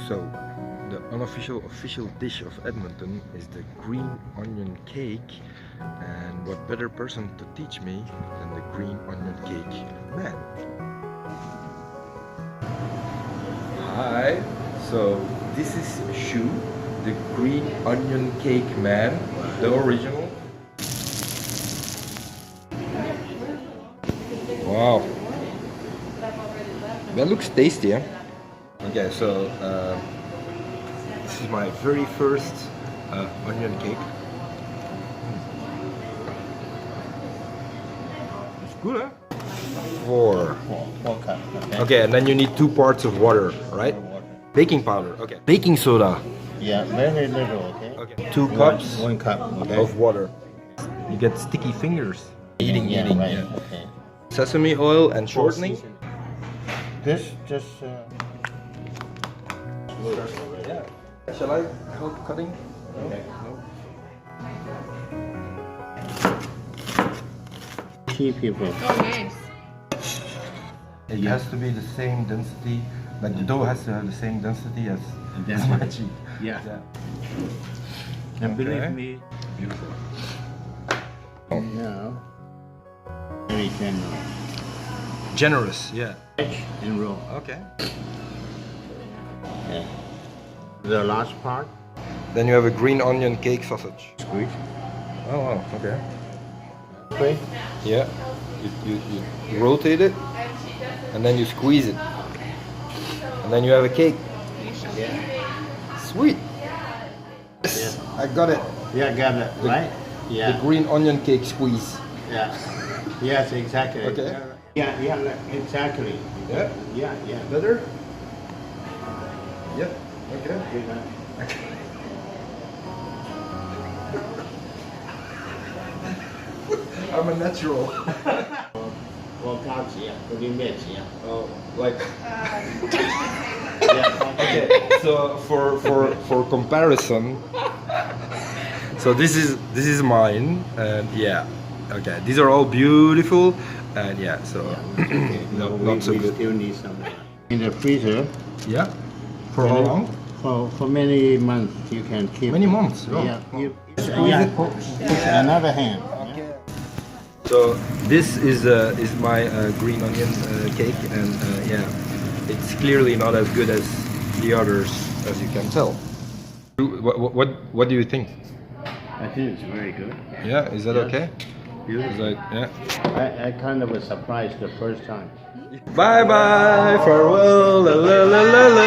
So, the unofficial official dish of Edmonton is the green onion cake, and what better person to teach me than the green onion cake man. Hi, so this is Shu, the green onion cake man, the original. Wow, that looks tasty, eh? Okay, so this is my very first onion cake. It's good, huh? Four cups. Okay, and then you need 2 parts of water, right? Baking powder. Okay. Baking soda. Yeah, very little. Okay. 2 cups. 1 cup. Okay. Of water. You get sticky fingers. Eating. Right. Yeah. Okay. Sesame oil and shortening. This just. Yeah. Shall I help cutting? Okay. No. Tea people. Oh, nice. It has to be the same density. Like the dough has to have the same density as my cheese. Yeah. And Okay. believe me. Beautiful. Now. Very generous. Generous, yeah. And roll. Okay. Yeah. The last part. Then you have a green onion cake sausage. Squeeze. Oh, wow, okay. Okay. Yeah. You rotate it, and then you squeeze it. And then you have a cake. Yeah. Sweet. Yes, I got it. Yeah, got it. Right. The Yeah. green onion cake squeeze. Yeah. Yes, exactly. Okay. Yeah, exactly. Yeah. Yeah. Better? Yep. Okay. I'm a natural. 我高级啊，我的面积啊。 Oh, like. Yeah. Okay. So for comparison, so this is mine, and yeah. Okay. These are all beautiful, and yeah. So not so we good. still need some. In the freezer. Yeah. For how long? For many months you can keep. Many months. Oh. Yeah. You, Squeeze it. put another hand. Okay. So this is my green onion cake, and yeah, it's clearly not as good as the others, as you can tell. What do you think? I think it's very good. Yeah, is that Yes. okay? Beautiful. Is that, yeah. I kind of was surprised the first time. Bye bye, farewell, la la la la la.